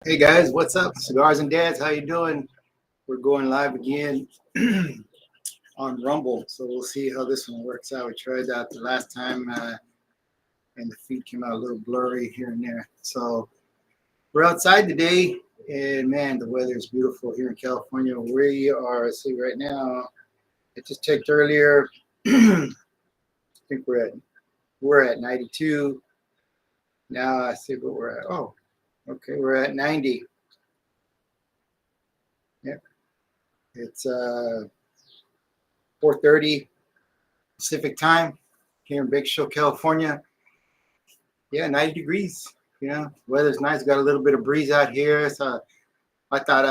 Hey guys, what's up? Cigars and Dads, how you doing? We're going live again on Rumble, so we'll see how this one works out. We tried that the last time, and the feed came out a little blurry here and there. So we're outside today, and man, the weather is beautiful here in California. We are, let's see, right now. It just checked earlier. I think we're at 92 now. I see what we're at. Oh, okay, we're at 90. Yep, it's 4:30 Pacific time here in Big Show, California. Yeah, 90 degrees. Weather's nice. Got a little bit of breeze out here, so I thought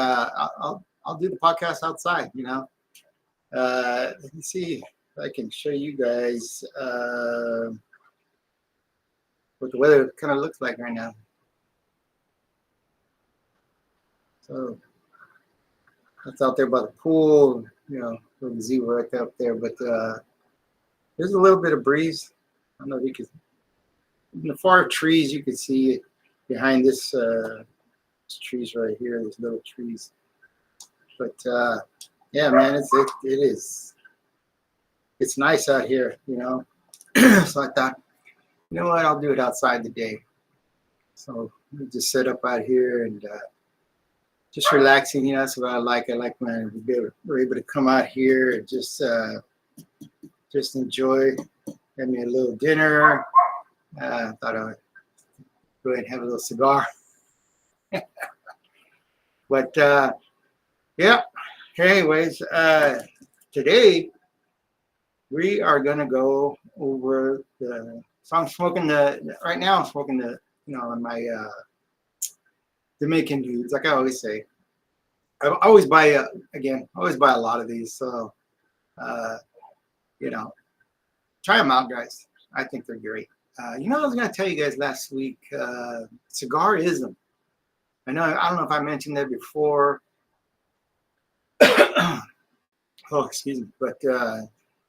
I'll do the podcast outside. Let me see if I can show you guys what the weather kind of looks like right now. So that's out there by the pool. Little zebra right up there, but there's a little bit of breeze. I don't know if you can. In the far trees, you can see it behind this trees right here. These little trees. But yeah, man, it's nice out here. So I thought, you know what, I'll do it outside today. So we just set up out here and just relaxing. That's what I like. I like when we're able to come out here and just enjoy. Have me a little dinner. Thought I would go ahead and have a little cigar. But yeah. Anyways, today we are gonna go over the. So I'm smoking right now. I'm smoking my Dominican dudes, like I always say. I always buy a lot of these. So try them out, guys. I think they're great. I was going to tell you guys last week, cigarism. I don't know if I mentioned that before. Oh, excuse me. But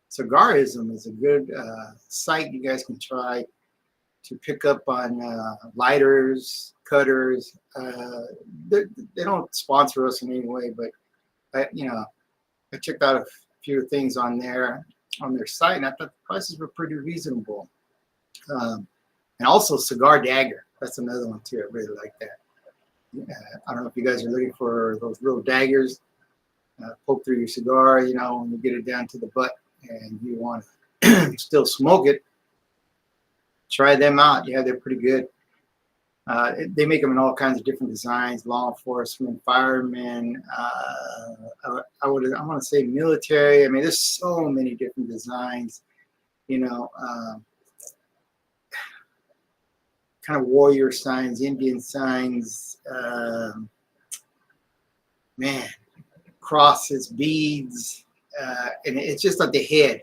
cigarism is a good site you guys can try to pick up on lighters, cutters. They don't sponsor us in any way, but I checked out a few things on their site, and I thought the prices were pretty reasonable. And also Cigar Dagger. That's another one too. I really like that. I don't know if you guys are looking for those little daggers, poke through your cigar, when you get it down to the butt and you want to still smoke it. Try them out. Yeah, they're pretty good. They make them in all kinds of different designs: law enforcement, firemen. I want to say military. I mean, there's so many different designs. Kind of warrior signs, Indian signs. Man, crosses, beads, and it's just like the head.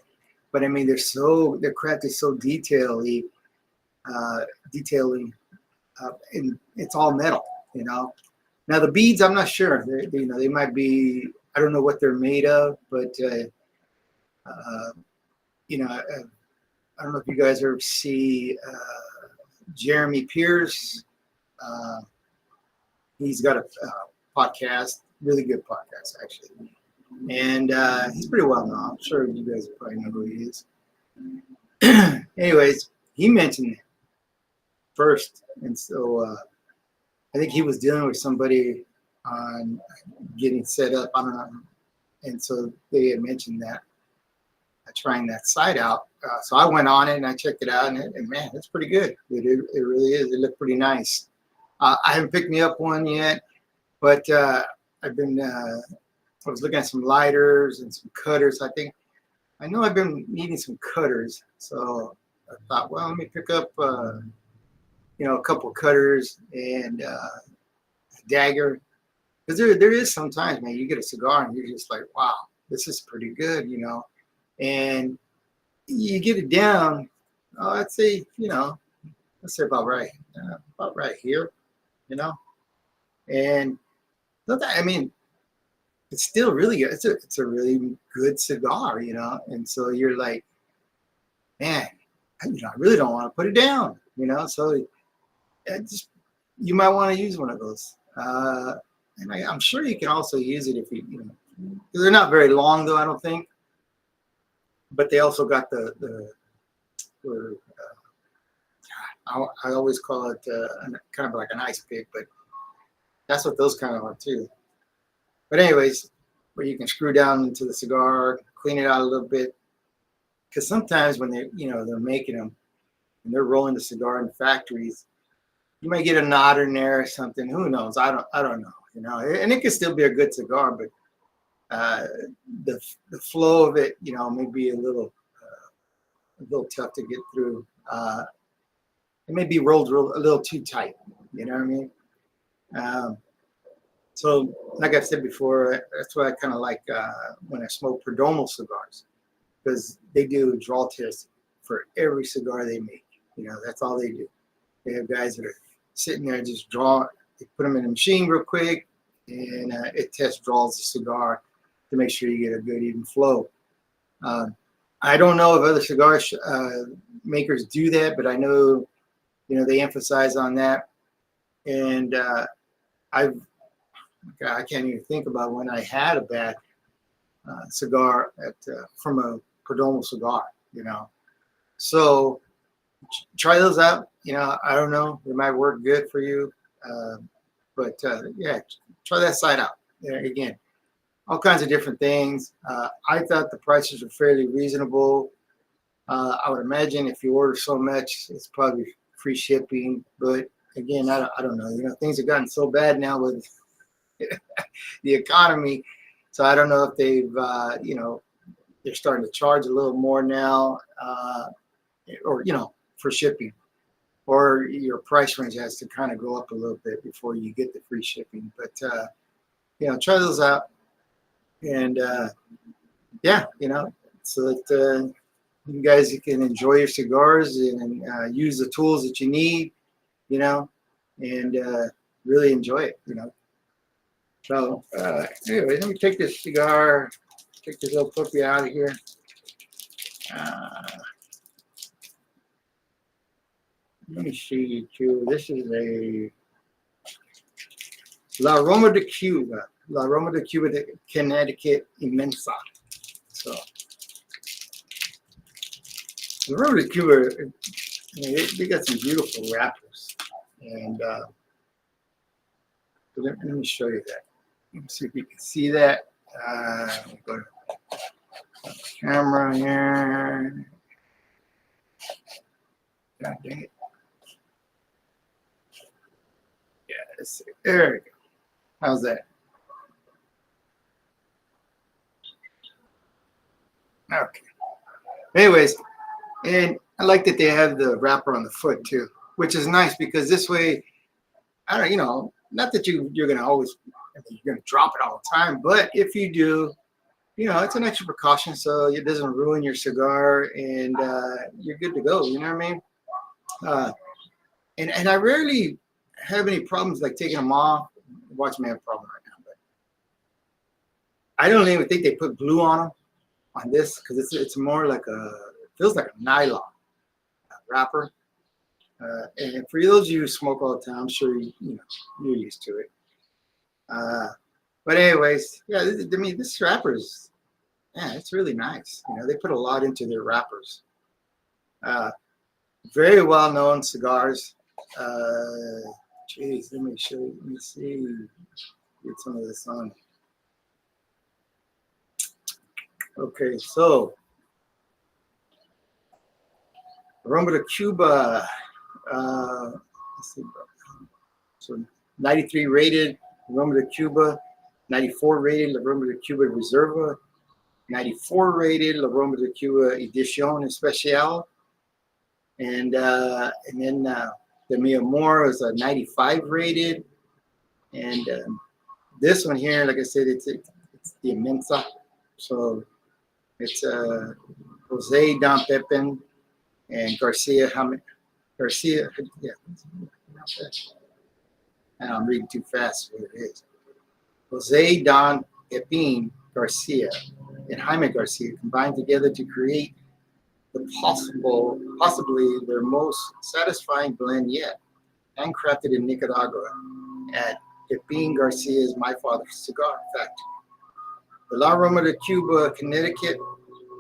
But I mean, their craft is so detailing, and it's all metal. Now the beads, I'm not sure. They might be. I don't know what they're made of, but I don't know if you guys ever see Jeremy Pierce. He's got a podcast, really good podcast actually, and he's pretty well known. I'm sure you guys probably know who he is. Anyways, he mentioned it first, and so I think he was dealing with somebody on getting set up. I don't know, and so they had mentioned that trying that site out. So I went on it and I checked it out, and man, it's pretty good. It really is. It looked pretty nice. I haven't picked me up one yet, but I was looking at some lighters and some cutters. I know I've been needing some cutters, so I thought, well, let me pick up a couple of cutters and a dagger, because there is sometimes, man, you get a cigar and you're just like, wow, this is pretty good, and you get it down. I'd say, let's say about right here, and I mean, it's still really good. It's a really good cigar, and so you're like, man, I really don't want to put it down, so you might want to use one of those. And I'm sure you can also use it if they're not very long though, I don't think. But they also got or, I always call it kind of like an ice pick, but that's what those kind of are too. But anyways, where you can screw down into the cigar, clean it out a little bit, because sometimes when they're making them and they're rolling the cigar in factories, you might get a knot in there or something. Who knows? I don't know. And it can still be a good cigar, but the flow of it, may be a little tough to get through. It may be rolled a little too tight. You know what I mean? So, like I've said before, that's why I kind of like when I smoke Perdomo cigars, because they do draw tests for every cigar they make. That's all they do. They have guys that are sitting there just draw. They put them in a machine real quick, and it draws the cigar to make sure you get a good even flow. I don't know if other cigar makers do that, but I know they emphasize on that. And I can't even think about when I had a bad cigar from a Perdomo cigar. So try those out. I don't know, it might work good for you, but yeah, try that side out. Again, all kinds of different things. I thought the prices were fairly reasonable. I would imagine if you order so much, it's probably free shipping. But again, I don't know. Things have gotten so bad now with the economy, so I don't know if they've they're starting to charge a little more now, or for shipping, or your price range has to kind of go up a little bit before you get the free shipping. But try those out, and yeah, so that you guys can enjoy your cigars and use the tools that you need, and really enjoy it, So anyway, let me take this cigar, take this little puppy out of here. Let me see too. This is a La Roma de Cuba, de Connecticut Immensa. So the Roma de Cuba, they got some beautiful wrappers, and let me show you that. Let me see if you can see that. Go to the camera here. God dang it. Yeah, there we go. How's that? Okay. Anyways, and I like that they have the wrapper on the foot too, which is nice because this way, I don't, not that you're gonna always, you're gonna drop it all the time, but if you do, it's an extra precaution so it doesn't ruin your cigar, and you're good to go. You know what I mean? And I rarely have any problems like taking them off. Watch me have a problem right now, but I don't even think they put glue on them on this because it's more like it feels like a nylon wrapper. And for those of you who smoke all the time, I'm sure you're used to it. But anyways, yeah, this wrapper is, yeah, it's really nice. They put a lot into their wrappers. Very well-known cigars. Geez, let me show you. Let me see. Get some of this on. Okay, so Roma de Cuba. Let's see. So 93 rated Roma de Cuba, 94 rated La Roma de Cuba Reserva, 94 rated La Roma de Cuba Edición Especial, and then the Mi Amor is a 95 rated, and this one here, like I said, it's the Immensa, so it's Jose Don Pepin and Garcia. Yeah, and I'm reading too fast what it is. Jose Don Pepin Garcia and Jaime Garcia combined together to create the possibly their most satisfying blend yet, handcrafted in Nicaragua at Pepin Garcia's My Father's Cigar Factory. The La Roma de Cuba, Connecticut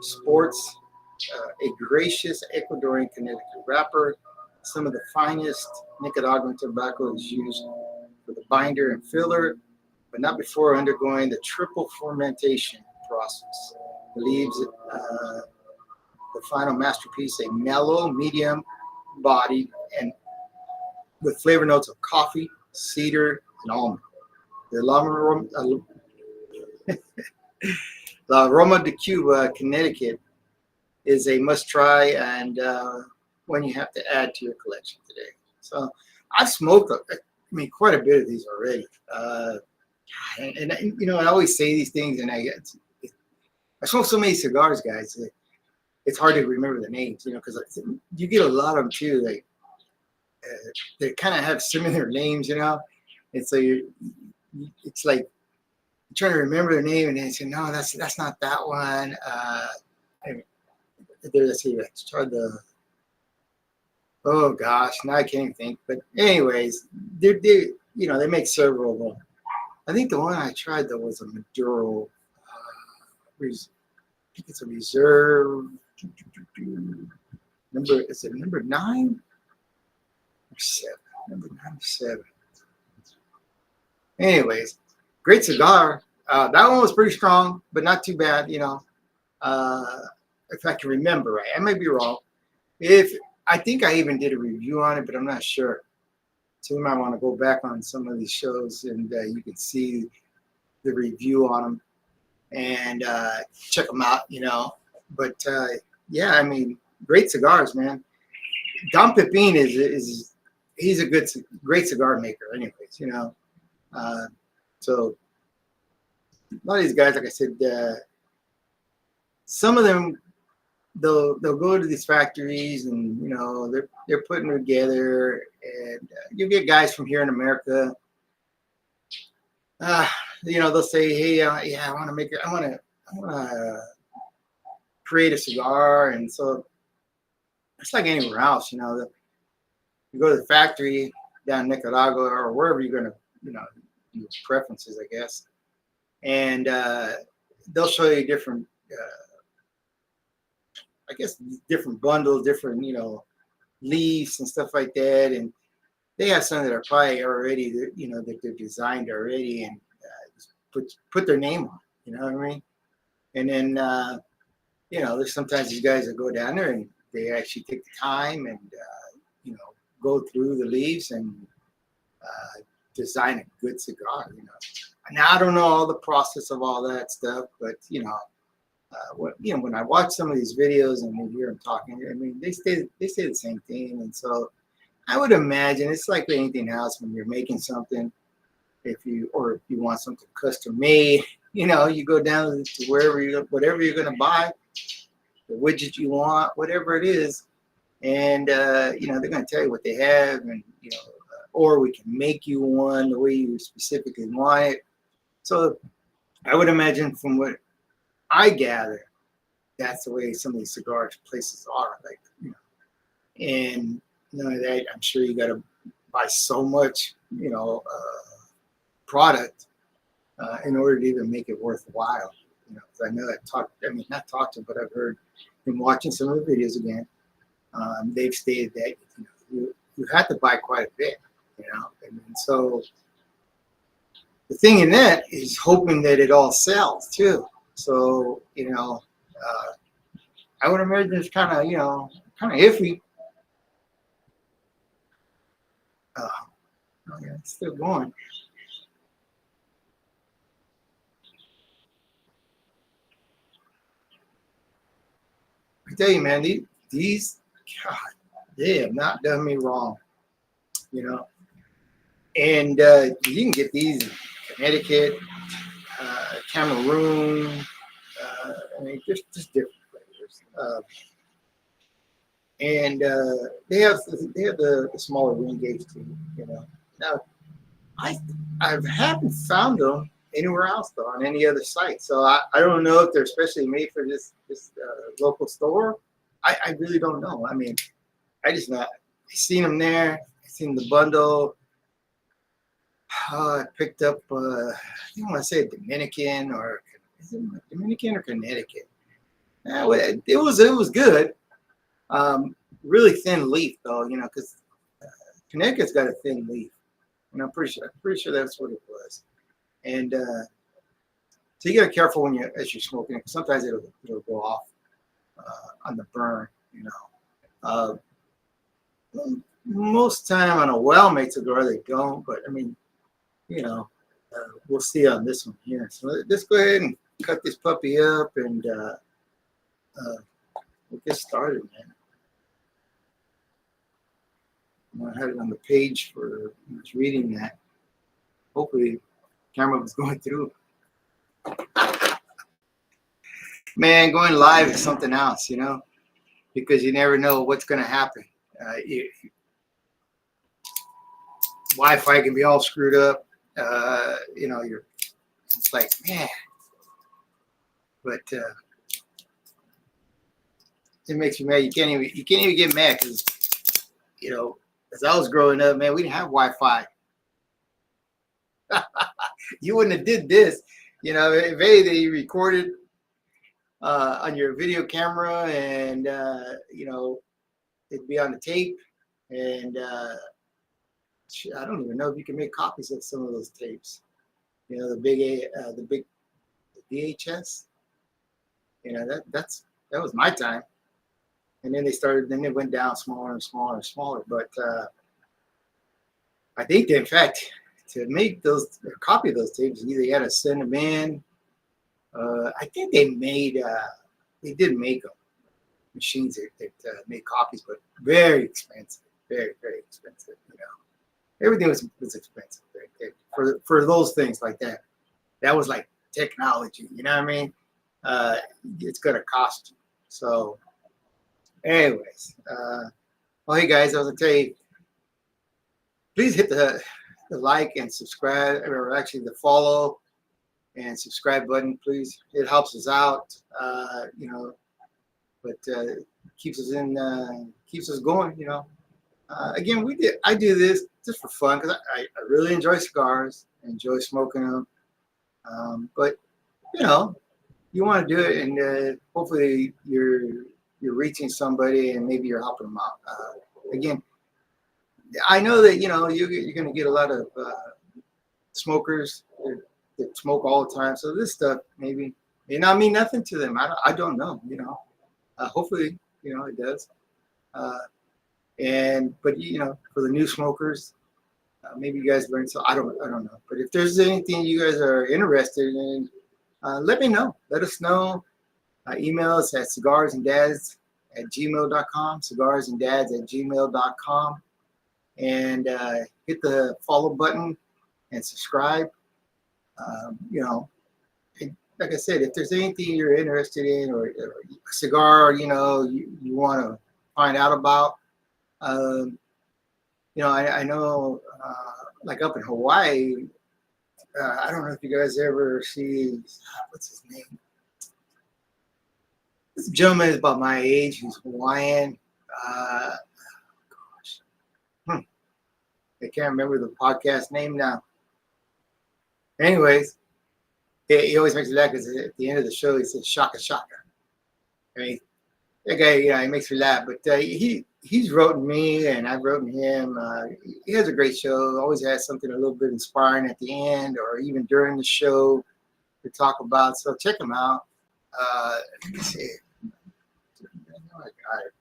sports a gracious Ecuadorian Connecticut wrapper. Some of the finest Nicaraguan tobacco is used for the binder and filler, but not before undergoing the triple fermentation process. It leaves the final masterpiece a mellow, medium bodied and with flavor notes of coffee, cedar, and almond. The La Roma de Cuba, Connecticut is a must-try and one you have to add to your collection today. So I've smoked, quite a bit of these already. And you know, I always say these things, and I smoke so many cigars, guys. It's hard to remember the names, you know, because you get a lot of them too. Like they kind of have similar names, you know. And so it's like you're trying to remember their name, and then you say, no, that's not that one. Let's see, let's try the. Oh gosh, now I can't even think. But anyways, they you know, they make several of them. I think the one I tried though was a Maduro. I think it's a reserve. Is it number 9 or 7? Number 9 or 7. Anyways, great cigar. That one was pretty strong, but not too bad, you know. If I can remember right, I may be wrong. I think I even did a review on it, but I'm not sure. So you might want to go back on some of these shows, and you can see the review on them and check them out, you know. But yeah, I mean, great cigars, man. Don Pepin he's a great cigar maker, anyways, you know. So a lot of these guys, like I said, some of them they'll go to these factories, and you know they're putting them together, and you get guys from here in America. You know, they'll say, hey, yeah, I want to create a cigar, and so it's like anywhere else, you know. You go to the factory down in Nicaragua or wherever you're gonna, you know, your preferences, I guess, and they'll show you different, I guess, different bundles, different, you know, leaves and stuff like that, and they have some that are probably already, you know, that they're designed already, and just put their name on, you know what I mean? And then, you know, there's sometimes these guys that go down there and they actually take the time and, you know, go through the leaves and design a good cigar, you know. Now, I don't know all the process of all that stuff, but, you know, when I watch some of these videos and we hear them talking, I mean, they say the same thing. And so I would imagine it's like anything else when you're making something, if you want something custom made, you know, you go down to whatever you're going to buy, the widget you want, whatever it is, and you know, they're going to tell you what they have, and you know, or we can make you one the way you specifically want it. So I would imagine, from what I gather, that's the way some of these cigar places are, like, you know. And none of that, I'm sure you got to buy so much, you know, product in order to even make it worthwhile. You know, 'cause I know not talked to, but I've heard in watching some of the videos again, they've stated that, you know, you have to buy quite a bit, you know. And so the thing in that is hoping that it all sells too. So, you know, I would imagine it's kind of, you know, kind of iffy. Oh yeah, it's still going. I tell you, man, these, God, they have not done me wrong, you know. And you can get these in Connecticut, Cameroon, I mean, just different flavors. And they have the smaller ring gauge too, you know. Now, I haven't found them anywhere else though, on any other site. So I don't know if they're especially made for this local store. I really don't know. I mean, I seen them there. I seen the bundle. I picked up, I think I want to say Dominican or is it Dominican or Connecticut? Yeah, well, it was good. Really thin leaf though, because Connecticut's got a thin leaf, and I'm pretty sure that's what it was. And so you gotta be careful as you're smoking it, 'cause sometimes it'll go off on the burn. Uh, Most time on a well-made cigar they don't, but I mean, we'll see on this one here. So let's go ahead and cut this puppy up, and we'll get started, man. I had it on the page for I was reading that. Hopefully, the camera was going through. Man, going live is something else, because you never know what's going to happen. Wi-Fi can be all screwed up. It's like, man, but it makes you mad. You can't even get mad because, as I was growing up, man, we didn't have Wi-Fi. You wouldn't have did this, if anything, you recorded on your video camera, and it'd be on the tape, and I don't even know if you can make copies of some of those tapes. The big VHS. That was my time. And then then it went down smaller and smaller and smaller. But I think that, in fact, to make copy of those tapes, either you had to send them in. I think they did make them, machines that made copies, but very expensive, very, very expensive. Everything was expensive for those things like that. That was like technology, you know what I mean? It's gonna cost you. So, anyways, hey guys, I was gonna tell you, please hit the like and subscribe, or actually the follow and subscribe button, please. It helps us out, but keeps us going, Again, I do this just for fun because I really enjoy cigars. I enjoy smoking them. But you want to do it, and hopefully you're reaching somebody, and maybe you're helping them out. Again, I know that you're going to get a lot of smokers that smoke all the time. So this stuff maybe may not mean nothing to them. I don't know. Hopefully it does. But for the new smokers, maybe you guys learn. So I don't know. But if there's anything you guys are interested in, let me know. Let us know. Email us at cigarsanddads@gmail.com, cigarsanddads@gmail.com, and hit the follow button and subscribe. Like I said, if there's anything you're interested in, or a cigar, you want to find out about, I know, like up in Hawaii, I don't know if you guys ever see, what's his name? This gentleman is about my age. He's Hawaiian. I can't remember the podcast name now. Anyways, he always makes me laugh because at the end of the show he says "shaka shaka." I mean, that guy, he makes me laugh. But he's written me, and I've written him. He has a great show. Always has something a little bit inspiring at the end, or even during the show to talk about. So check him out. Let me see. I know I got it.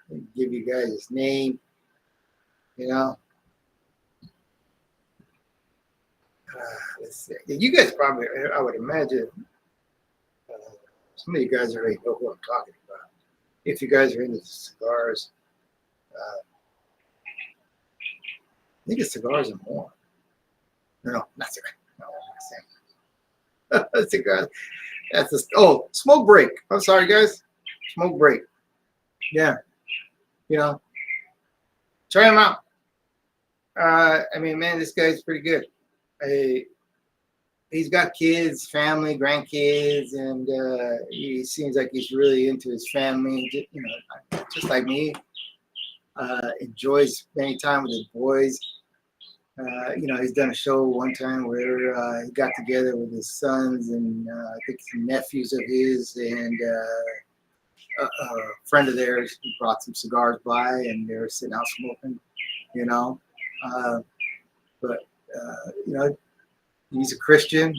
Let me give you guys his name. Let's see. You guys probably, I would imagine, some of you guys already know who I'm talking about. If you guys are into cigars, I think it's Cigars and More. No, not cigars. No, I'm not saying. Cigars. Smoke Break. I'm sorry, guys. Smoke Break. Yeah. Try him out. Man, this guy's pretty good. He's got kids, family, grandkids, and he seems like he's really into his family. Just like me. Enjoys spending time with his boys. He's done a show one time where he got together with his sons and I think some nephews of his and a friend of theirs who brought some cigars by and they were sitting out smoking, you know. Uh, but, he's a Christian,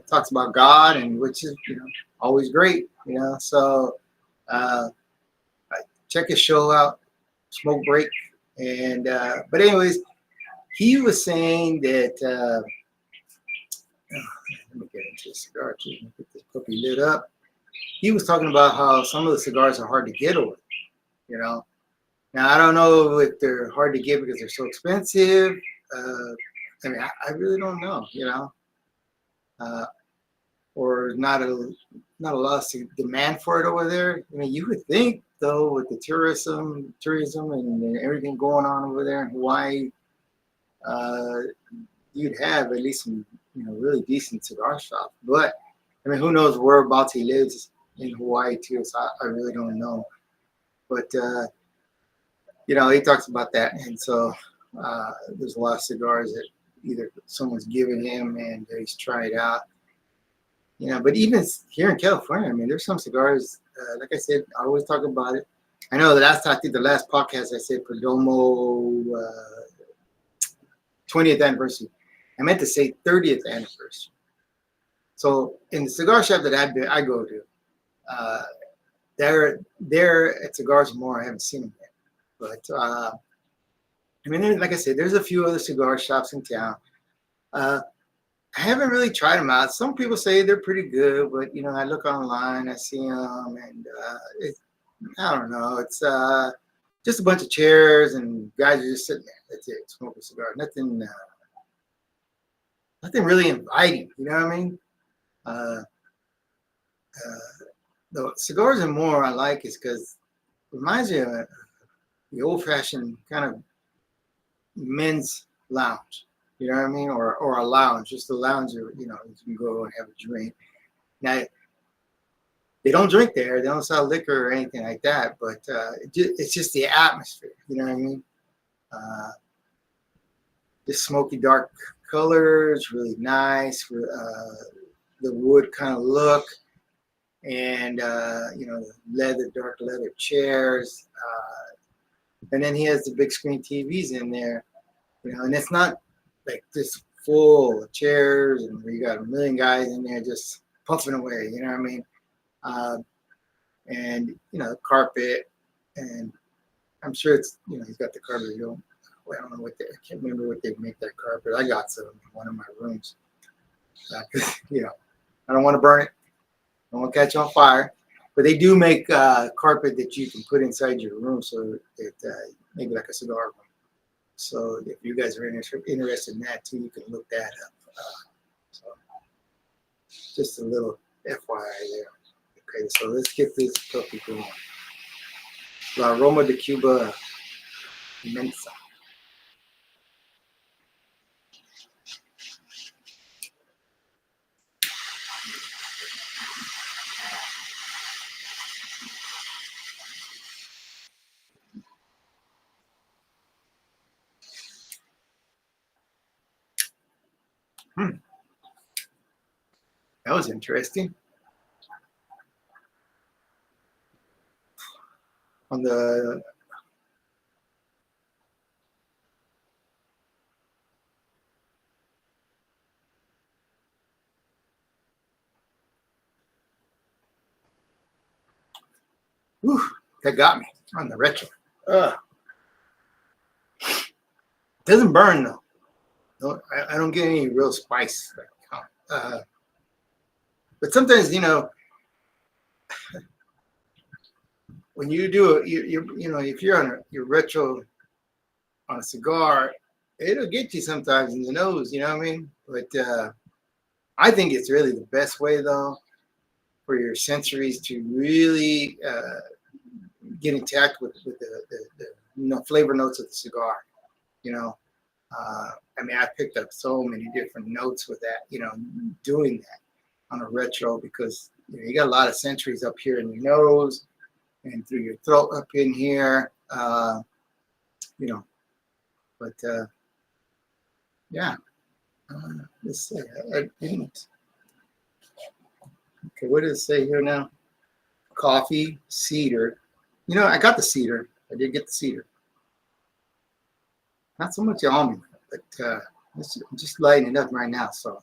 talks about God, and which is, always great, So check his show out, Smoke Break. And, but anyways, he was saying that, let me get into the cigar too. Get this puppy lit up. He was talking about how some of the cigars are hard to get over, you know. Now, I don't know if they're hard to get because they're so expensive. I really don't know, or not a lot of demand for it over there. I mean, you would think though, with the tourism and everything going on over there in Hawaii, you'd have at least some, really decent cigar shops. But I mean, who knows whereabouts he lives in Hawaii too? So I really don't know. But he talks about that, and so there's a lot of cigars that either someone's given him and he's tried out. But even here in California, I mean, there's some cigars. Like I said, I always talk about it. I know the last podcast I said Perdomo 20th anniversary. I meant to say 30th anniversary. So in the cigar shop that I go to, they're at Cigars More. I haven't seen them yet, but I mean, like I said, there's a few other cigar shops in town. I haven't really tried them out. Some people say they're pretty good, but I look online, I see them, and I don't know. It's just a bunch of chairs and guys are just sitting there. That's it, smoking a cigar. Nothing really inviting. You know what I mean? The Cigars and More I like is because it reminds me of the old-fashioned kind of men's lounge. You know what I mean? Or a lounge, just a lounge where, you can go and have a drink. Now, they don't drink there. They don't sell liquor or anything like that. But it's just the atmosphere. You know what I mean? Just smoky dark colors, really nice. The wood kind of look. And, the dark leather chairs. And then he has the big screen TVs in there. And it's not like just full of chairs and you got a million guys in there just puffing away, you know what I mean? And carpet, and I'm sure it's he's got the carpet. I don't know I can't remember what they make that carpet. I got some in one of my rooms. I don't want to burn it. I don't want to catch on fire. But they do make carpet that you can put inside your room, so it maybe like a cigar room. So if you guys are interested in that too, you can look that up. So just a little FYI there. Okay, so let's get this puppy going. La Roma de Cuba Mensa. That was interesting. On the whew, that got me on the retro. Doesn't burn though. No, I don't get any real spice. But sometimes, when you do if you're on your retro on a cigar, it'll get you sometimes in the nose. You know what I mean? But I think it's really the best way though for your sensories to really get intact with the flavor notes of the cigar. I picked up so many different notes with that. Doing that on a retro because you got a lot of sensories up here in your nose and through your throat up in here. But Yeah. Let's see. I didn't. Okay, what does it say here now? Coffee, cedar. You know, I got the cedar. I did get the cedar. Not so much almond, but I'm just lighting it up right now. So,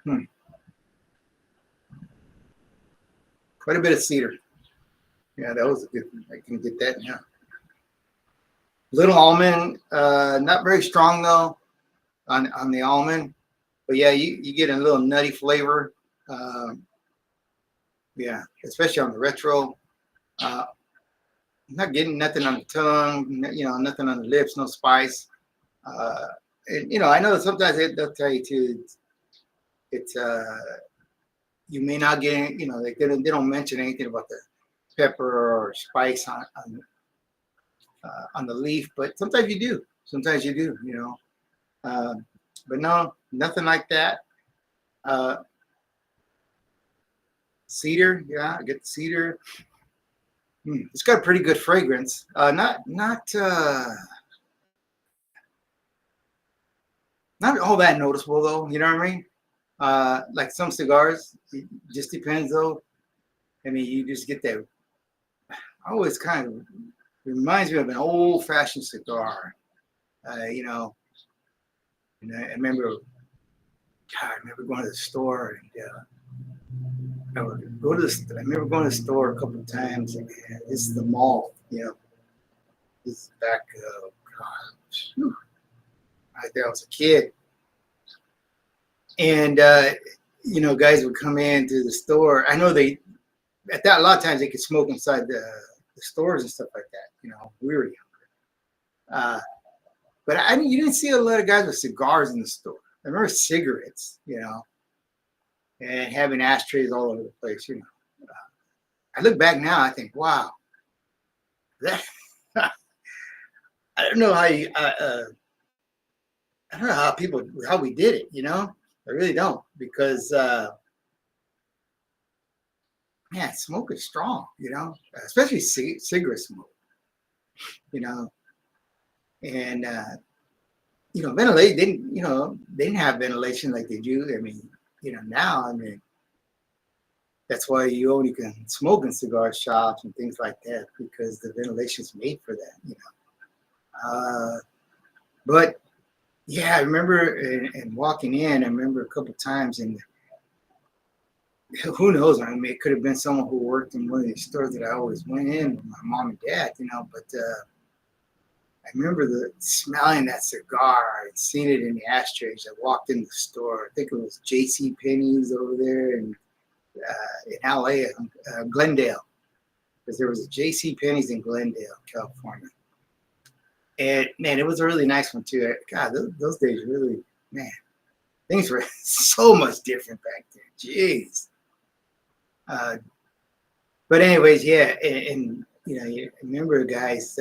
hmm, quite a bit of cedar. Yeah, that was a good one. I can get that now. Little almond, not very strong though on the almond, but yeah, you get a little nutty flavor. Um, yeah, especially on the retro. Uh, not getting nothing on the tongue, you know, nothing on the lips, no spice. Uh, and, you know, I know sometimes they'll tell you too, it's you may not get, you know, they don't mention anything about the pepper or spice on the leaf, but sometimes you do. Sometimes you do, you know. But no, nothing like that. Uh, Cedar, yeah, I get the cedar. It's got a pretty good fragrance. Not all that noticeable though. You know what I mean? Like some cigars, it just depends though. I mean, you just get that. Always kind of reminds me of an old-fashioned cigar. You know, and I remember, God, I remember going to the store and I would go to the. I remember going to the store a couple of times. And this is the mall. You know, this is back. God, whew, I think I was a kid, and you know, guys would come into the store. I know they at that a lot of times they could smoke inside the stores and stuff like that. You know, we were young. But you didn't see a lot of guys with cigars in the store. I remember cigarettes, you know, and having ashtrays all over the place. You know, I look back now, I think, wow, that I don't know how I don't know how we did it. You know, I really don't because man, smoke is strong. You know, especially cigarette smoke. You know, and you know, ventilate didn't. You know, they didn't have ventilation like they do. I mean, you know, now I mean. That's why you only can smoke in cigar shops and things like that because the ventilation's made for that, you know. But yeah, I remember and walking in. I remember a couple of times, and who knows? I mean, it could have been someone who worked in one of these stores that I always went in with my mom and dad, you know. But I remember smelling that cigar. I'd seen it in the ashtrays. I walked in the store. I think it was J.C. Penney's over there, and in LA, Glendale, because there was a J.C. Penney's in Glendale, California. And man, it was a really nice one too. God, those days really, man, things were so much different back then. Jeez. Uh, but anyways, yeah, and you know, you remember guys,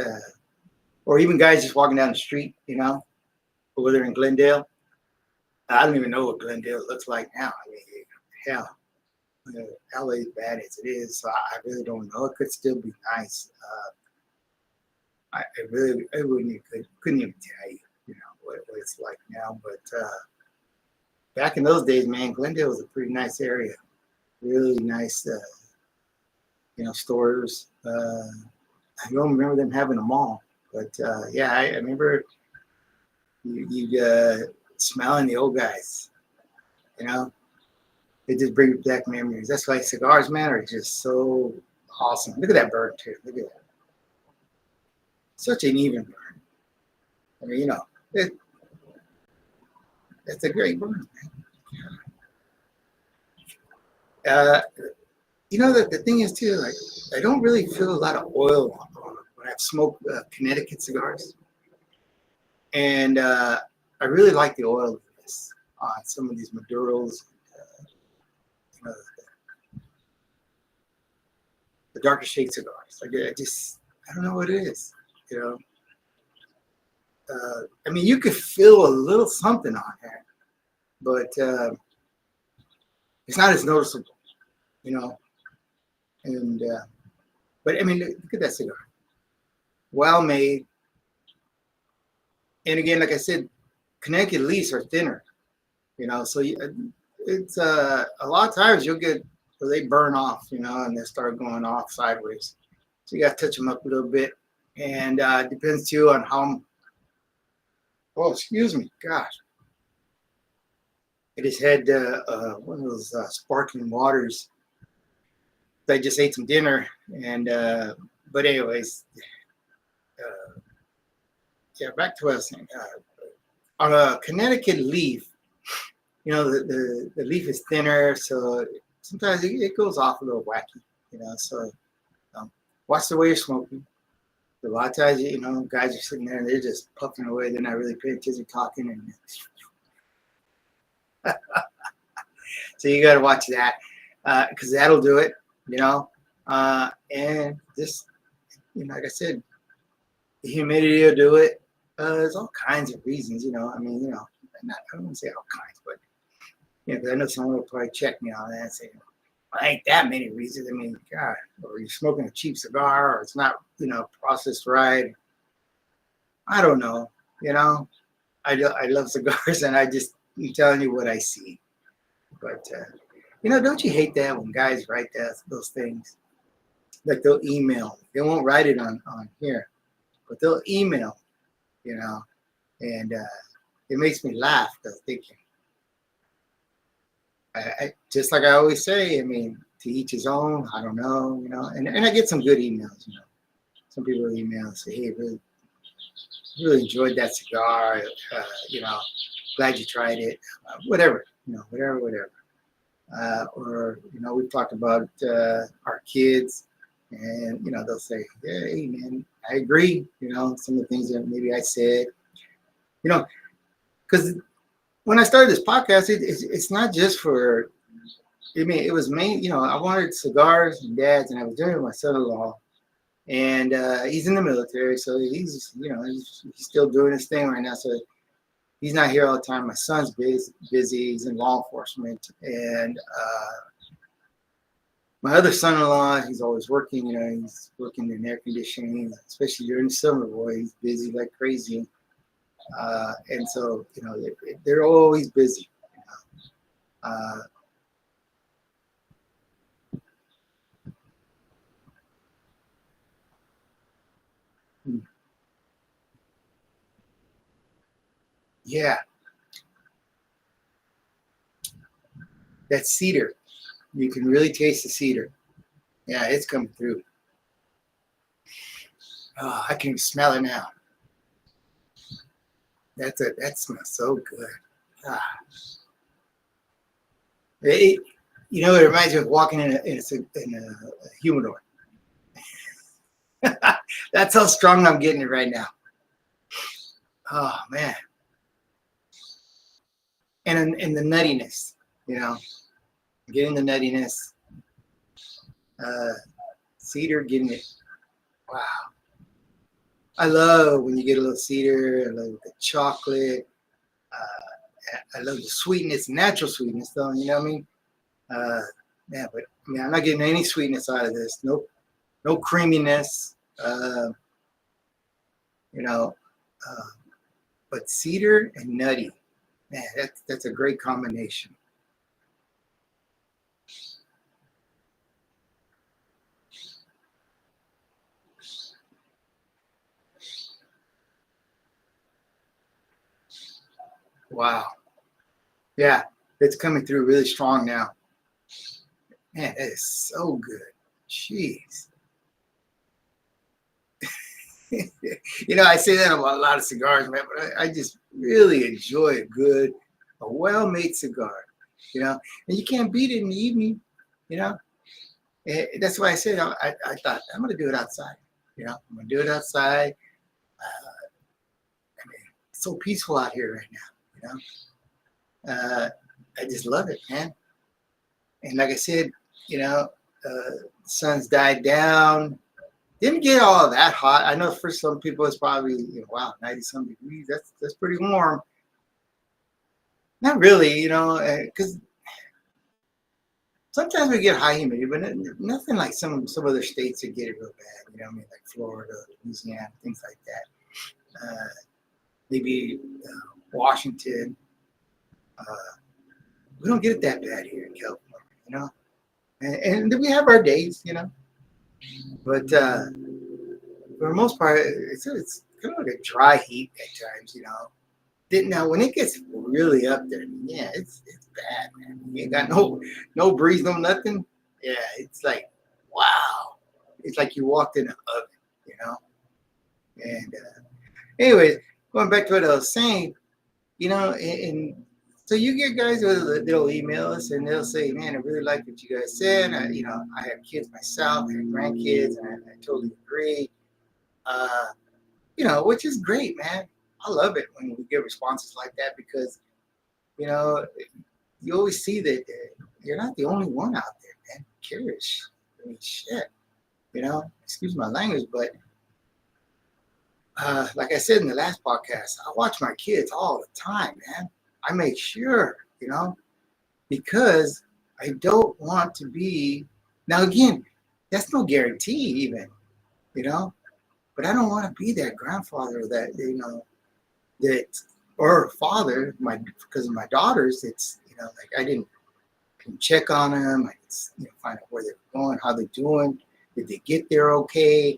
or even guys just walking down the street, you know, over there in Glendale. I don't even know what Glendale looks like now. I mean, hell, LA is bad as it is, so I really don't know. It could still be nice. I wouldn't even, couldn't even tell you, you know, what it's like now. But back in those days, man, Glendale was a pretty nice area. Really nice, you know, stores. I don't remember them having a mall, but yeah, I remember you smelling the old guys, you know. It just brings back memories. That's why cigars, man, are just so awesome. Look at that burn too. Look at that. Such an even burn. I mean, you know, it's a great burn, man. You know, the thing is too, like I don't really feel a lot of oil on it when I've smoked Connecticut cigars, and I really like the oil of this on some of these Maduros. You know, the darker shade cigars. Like I don't know what it is. You know, I mean, you could feel a little something on there, but it's not as noticeable, you know. And but I mean, look at that cigar, well made. And again, like I said, Connecticut leaves are thinner, you know. So it's a lot of times you'll get where they burn off, you know, and they start going off sideways. So you got to touch them up a little bit, and it depends too on how. Oh, excuse me, gosh. I just had one of those sparkling waters. I just ate some dinner, and but anyways, yeah, back to what I was saying. On a Connecticut leaf, you know, the leaf is thinner, so sometimes it goes off a little wacky, you know. So watch the way you're smoking. A lot of times, you know, guys are sitting there and they're just puffing away. They're not really paying attention, talking, and so you got to watch that because that'll do it, you know. And just, you know, like I said, the humidity will do it. There's all kinds of reasons, you know. I mean, you know, I don't want to say all kinds, but you know, because I know someone will probably check me on that and say, well, ain't that many reasons. I mean, God, or you're smoking a cheap cigar, or it's not, you know, processed right. I don't know, you know. I love cigars, and I'm telling you what I see. But you know, don't you hate that when guys write those things? Like they'll email. They won't write it on here, but they'll email, you know, and it makes me laugh because thinking, I just like I always say, I mean, to each his own. I don't know, you know, and I get some good emails, you know. Some people email and say, hey, really enjoyed that cigar, you know, glad you tried it, whatever, you know, whatever. Or, you know, we've talked about our kids, and, you know, they'll say, yeah, hey, man, I agree, you know, some of the things that maybe I said, you know, because when I started this podcast, it's not just for, I mean, it was main, you know, I wanted cigars and dads, and I was doing it with my son-in-law, and he's in the military, so he's, you know, he's still doing his thing right now, so he's not here all the time. My son's busy. He's in law enforcement, and my other son-in-law, he's always working. You know, he's working in air conditioning, especially during the summer. Boy, he's busy like crazy, and so you know they're always busy. You know? Yeah, that cedar. You can really taste the cedar. Yeah, it's coming through. Oh, I can smell it now. That smells so good. Ah. It, you know, it reminds me of walking in a humidor. That's how strong I'm getting it right now. Oh man, and in the nuttiness, you know, getting the nuttiness. Uh, Cedar, getting it. Wow, I love when you get a little cedar. I love the chocolate. I love the sweetness, natural sweetness, though. You know what I mean? Uh, yeah, but I mean, I'm not getting any sweetness out of this. Nope, no creaminess. You know, uh, but cedar and nutty, man, that's a great combination. Wow. Yeah, it's coming through really strong now. Man, that is so good. Jeez. You know, I say that about a lot of cigars, man, but I just really enjoy a well-made cigar, you know, and you can't beat it in the evening, you know. That's why I said I thought I'm going to do it outside, you know, I'm going to do it outside. I mean, it's so peaceful out here right now, you know. I just love it, man. And like I said, you know, the sun's died down. Didn't get all that hot. I know for some people it's probably, wow, 90 some degrees. That's pretty warm. Not really, because sometimes we get high humidity, but nothing like some other states that get it real bad. I mean, like Florida, Louisiana, things like that. Maybe Washington. We don't get it that bad here in California, and then we have our days, but for the most part, it's kind of like a dry heat at times, Now when it gets really up there, yeah, it's bad, man. You ain't got no breeze, no nothing. Yeah, it's like, wow. It's like you walked in an oven. And anyways, going back to what I was saying, and so you get guys they'll email us and they'll say, man, I really like what you guys said. I have kids myself, I have grandkids, and I totally agree. Which is great, man. I love it when we get responses like that because, you always see that you're not the only one out there, man. Curious. I mean, shit. Excuse my language, but like I said in the last podcast, I watch my kids all the time, man. I make sure, because I don't want to be. Now, again, that's no guarantee, even, but I don't want to be that grandfather that or father, because of my daughters. It's like I didn't can check on them. I can find out where they're going, how they're doing, did they get there okay.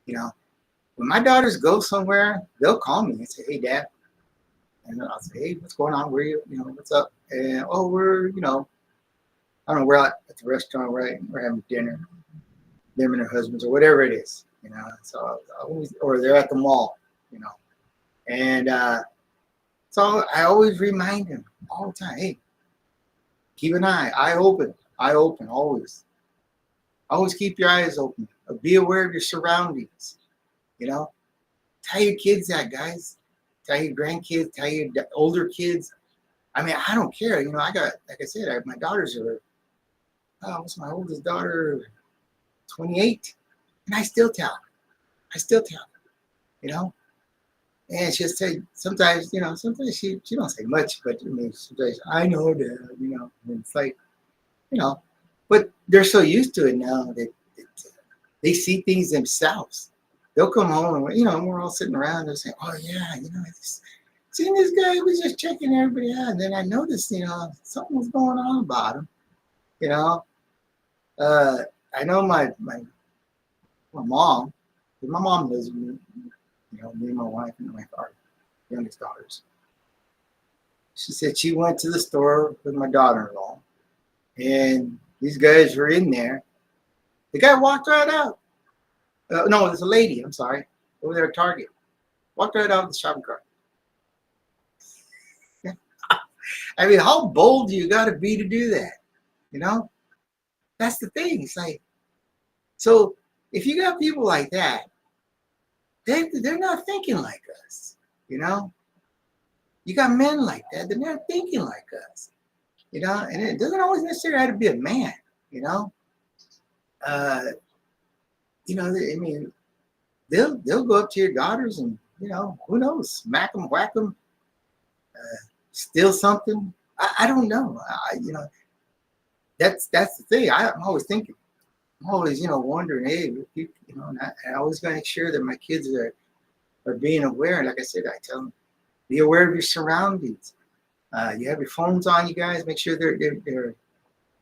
When my daughters go somewhere, they'll call me and say, "Hey, Dad," and I'll say, "Hey, what's going on? Where you? What's up?" And we're I don't know, we're out at the restaurant, right? We're having dinner, them and their husbands or whatever it is, So or they're at the mall, and so I always remind them all the time, hey, keep an eye open, always. Always keep your eyes open. Be aware of your surroundings, Tell your kids that, guys. Tell your grandkids, tell your older kids. I mean, I don't care. I got, like I said, my daughters are, what's my oldest daughter? 28. And I still tell her, And she'll say, sometimes she don't say much, but I mean, sometimes I know that, and it's like, but they're so used to it now that they see things themselves. They'll come home and, we're all sitting around and say, oh yeah, seeing this guy was just checking everybody out. And then I noticed, something was going on about him, I know my mom, my mom lives with me, me and my wife and our youngest daughters. She said she went to the store with my daughter-in-law and these guys were in there. The guy walked right out. No, there's a lady, I'm sorry, over there at Target. Walked right out of the shopping cart. I mean, how bold do you got to be to do that? That's the thing. It's like, so if you got people like that, they're not thinking like us, You got men like that, they're not thinking like us, and it doesn't always necessarily have to be a man, I mean, they'll go up to your daughters and, who knows, smack them, whack them, steal something. I don't know. That's the thing. I'm always thinking. I'm always, wondering, hey, and I always got to make sure that my kids are being aware. And like I said, I tell them, be aware of your surroundings. You have your phones on, you guys. Make sure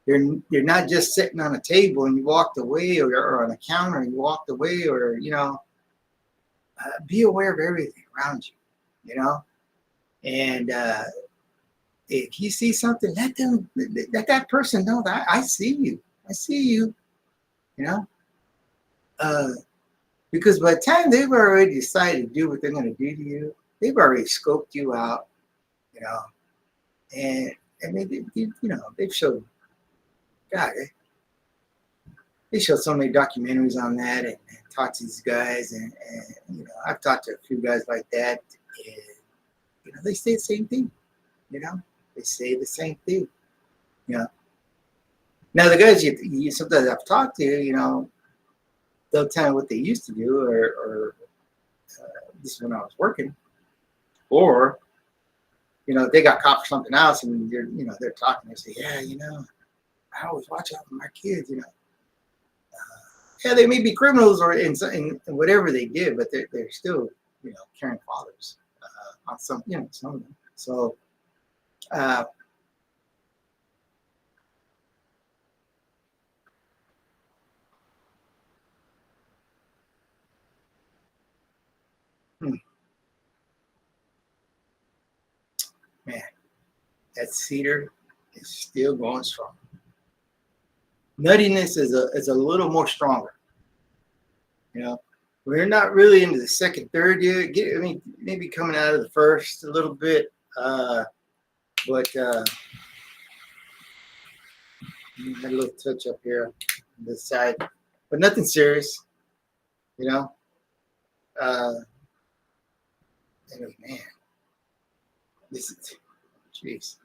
you're not just sitting on a table and you walked away, or on a counter and you walked away, or be aware of everything around you. And if you see something, let that person know that I see you. I see you. Because by the time they've already decided to do what they're going to do to you, they've already scoped you out, and they've showed, God, they showed so many documentaries on that and talked to these guys, and I've talked to a few guys like that, and they say the same thing, they say the same thing, Now the guys you sometimes I've talked to, they'll tell me what they used to do, or this is when I was working, or they got caught for something else, and they're talking. They say, yeah, I always watch out for my kids. Yeah, they may be criminals or in whatever they did, but they're still caring fathers on some of them. So uh, hmm, man, that cedar is still going strong. Nuttiness is a little more stronger. We're not really into the second, third yet. I mean, maybe coming out of the first a little bit, but had a little touch up here on this side, but nothing serious. You know, uh, anyway, man, this is, jeez.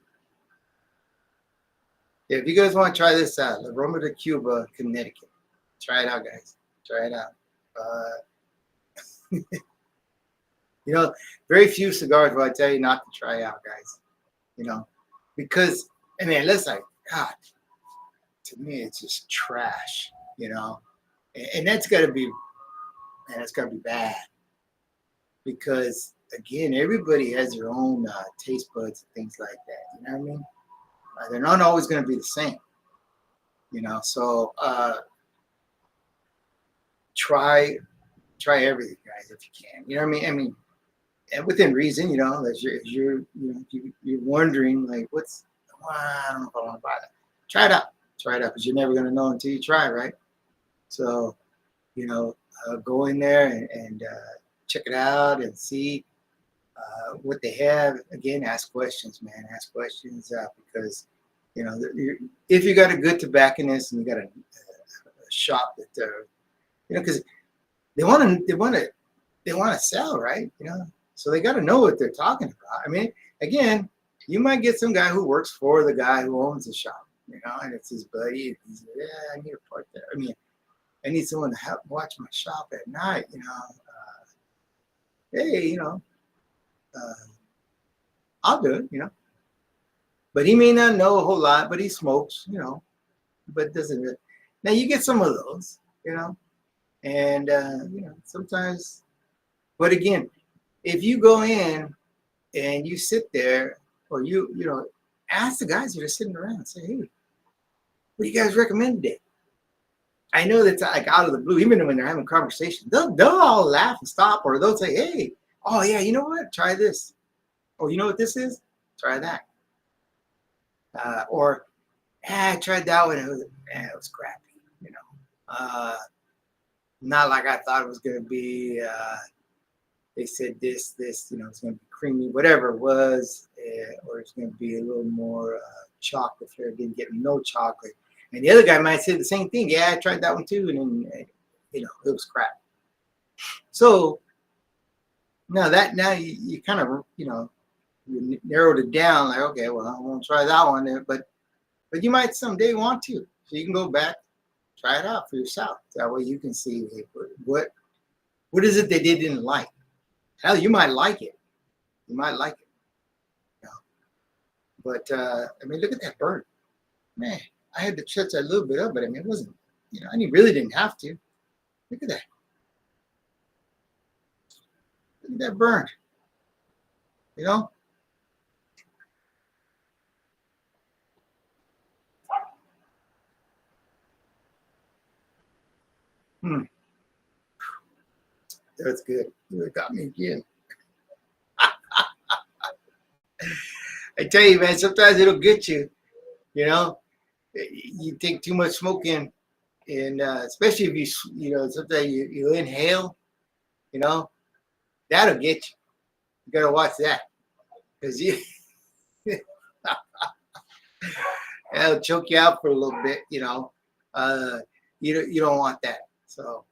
Yeah, if you guys want to try this out, La Roma de Cuba, Connecticut, try it out, guys. Try it out. Very few cigars will I tell you not to try out, guys. Because I mean, unless God, to me, it's just trash. And that's got to be, man, that's got to be bad. Because again, everybody has their own taste buds and things like that. You know what I mean? They're not always going to be the same. So try everything, guys, if you can. You know what I mean? And within reason, as you're wondering, like, I don't know if I want to buy that. Try it out, because you're never going to know until you try, right? So, go in there and check it out and see what they have. Again, ask questions, man. Ask questions because, if you got a good tobacconist and you got a shop that, because they want to sell, right? So they got to know what they're talking about. I mean, again, you might get some guy who works for the guy who owns the shop, and it's his buddy. He's like, yeah, I need a part there. I mean, I need someone to help watch my shop at night. Hey, I'll do it. But he may not know a whole lot, but he smokes, but doesn't really. Now you get some of those, and sometimes. But again, if you go in and you sit there, or ask the guys that are sitting around, say, hey, what do you guys recommend today? I know that's like out of the blue, even when they're having conversations, they'll all laugh and stop, or they'll say, hey, oh yeah, you know what? Try this. Oh, you know what this is? Try that. Or I tried that one. It was crappy. Not like I thought it was going to be. They said this, it's going to be creamy, whatever it was, or it's going to be a little more chocolate flavor. Didn't get no chocolate. And the other guy might say the same thing. Yeah, I tried that one too, and then, it was crap. So now you kind of you narrowed it down. Like, okay, well, I won't try that one, but you might someday want to. So you can go back, try it out for yourself. That way you can see, hey, what is it they didn't like. Hell, you might like it. You might like it. But I mean, look at that burn, man. I had to touch that a little bit up, but I mean, it wasn't. I really didn't have to. Look at that. Look at that burn. That's good. You got me again. I tell you, man, sometimes it'll get you. You take too much smoke in, and especially if sometimes you inhale, that'll get you. You gotta watch that, because that'll choke you out for a little bit. You don't want that. So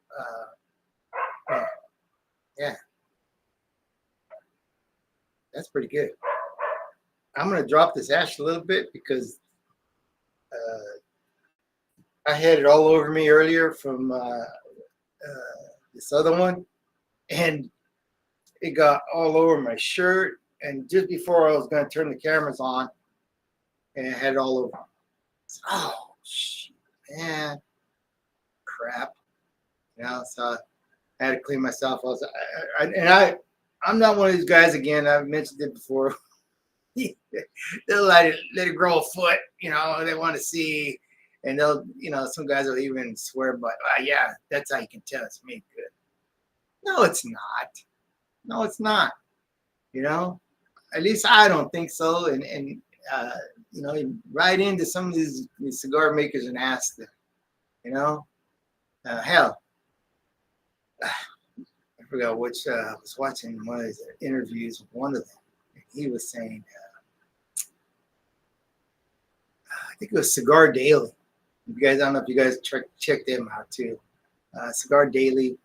yeah, that's pretty good. I'm gonna drop this ash a little bit because I had it all over me earlier from this other one, and it got all over my shirt. And just before I was going to turn the cameras on, and it had it all over. Oh, shit, man, crap. So I had to clean myself. I'm not one of these guys, again, I've mentioned it before. They'll let it grow a foot, they want to see. And they'll, some guys will even swear, but yeah, that's how you can tell it's made good. No, it's not. No, it's not. At least I don't think so. And right into some of these cigar makers and ask them, hell, I forgot which, I was watching one of his interviews with one of them. And he was saying, I think it was Cigar Daily. I don't know if you guys check them out too. Cigar Daily,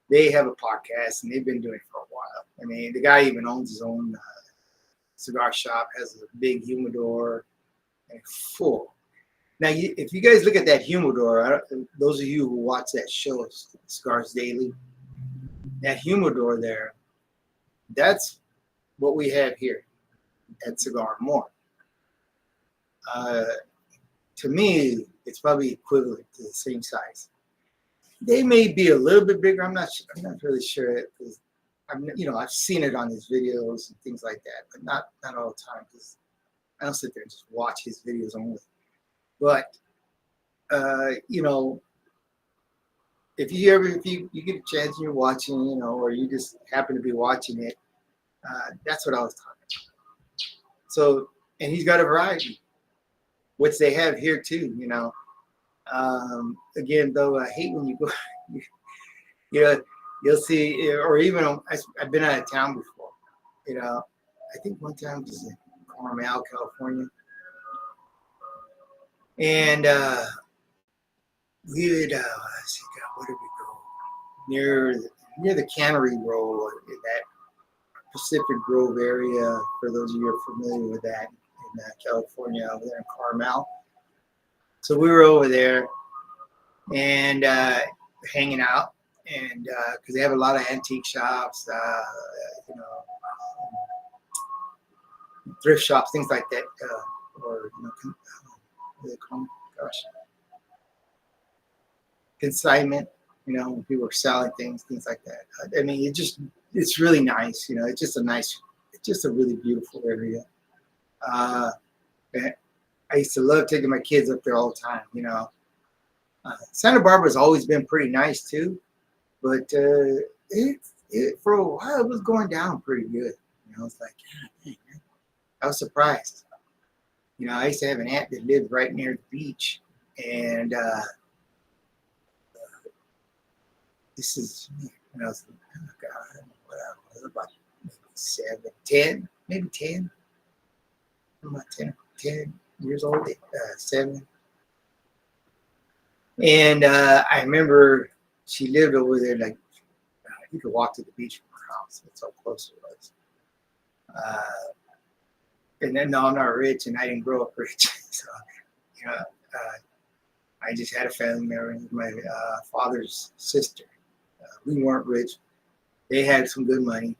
they have a podcast and they've been doing it for a while. I mean, the guy even owns his own cigar shop, has a big humidor and full. Now, if you guys look at that humidor, those of you who watch that show, Cigars Daily, that humidor there, that's what we have here at Cigar More. To me, it's probably equivalent to the same size. They may be a little bit bigger. I'm not really sure, because I've seen it on his videos and things like that, but not all the time, because I don't sit there and just watch his videos only. But if you get a chance and you're watching, or you just happen to be watching it, that's what I was talking about. So, and he's got a variety, which they have here too. Again, though, I hate when you go, you'll see, or even I've been out of town before. I think one time it was in Carmel, California, and we would, where did we go? Near the Cannery Row in that Pacific Grove area. For those of you who are familiar with that, in California, over there in Carmel. So we were over there and hanging out, and because they have a lot of antique shops, thrift shops, things like that, or what do they call them? Gosh, consignment. When people are selling things like that. I mean, it's really nice. It's just a really beautiful area. I used to love taking my kids up there all the time. Santa Barbara's always been pretty nice too, but for a while it was going down pretty good. It's like, God, man, I was surprised. I used to have an aunt that lived right near the beach, and this is when I was, oh God, what I was about maybe 10. I'm about 10 years old, 7. And I remember she lived over there, like you could walk to the beach from her house. That's how close it was. And then, no, I'm not rich, and I didn't grow up rich. So, I just had a family member, my father's sister. We weren't rich. They had some good money.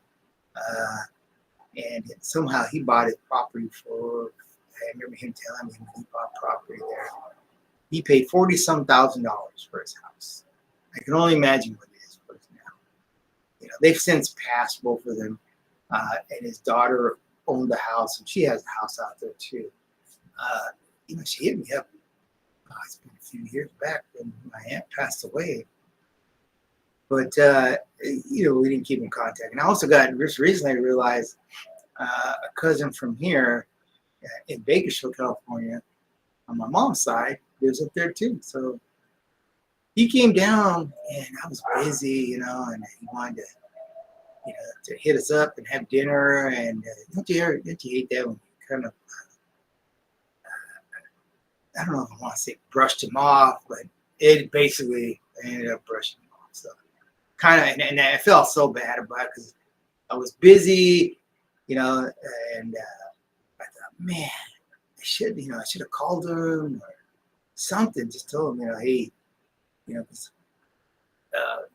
And somehow he bought his property for, I remember him telling me when he bought property there, he paid $40-some thousand for his house. I can only imagine what it is for us now. They've since passed, both of them, and his daughter owned the house, and she has a house out there too. She hit me up. It's been a few years back when my aunt passed away. But, we didn't keep in contact. And I also just recently realized a cousin from here in Bakersfield, California, on my mom's side, lives up there too. So he came down, and I was busy, and he wanted to hit us up and have dinner. And don't you hate that when you kind of, I don't know if I want to say brushed him off, but it basically ended up brushing him off. So kind of, and I felt so bad about it because I was busy, and I thought, man, I should have called him or something, just told him, hey, 'cause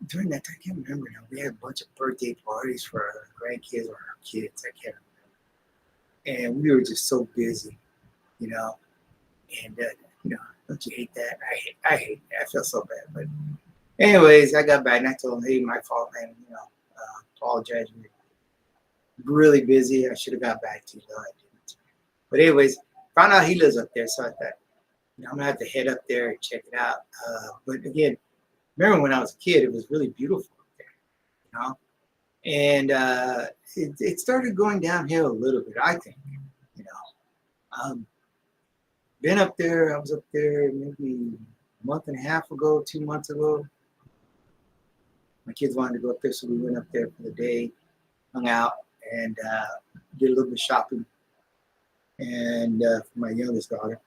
during that time, I can't remember now. We had a bunch of birthday parties for our grandkids or our kids. I can't remember. And we were just so busy, you know. And don't you hate that? I hate that. I feel so bad. But anyways, I got back and I told him, hey, my fault, man. Apologize. We were really busy. I should have got back to you. No, I didn't. But anyways, found out he lives up there, so I thought, I'm gonna have to head up there and check it out. But again, remember when I was a kid, it was really beautiful up there, And it started going downhill a little bit, I think, you know. Been up there, I was up there maybe a month and a half ago, 2 months ago. My kids wanted to go up there, so we went up there for the day, hung out, and did a little bit of shopping. And for my youngest daughter,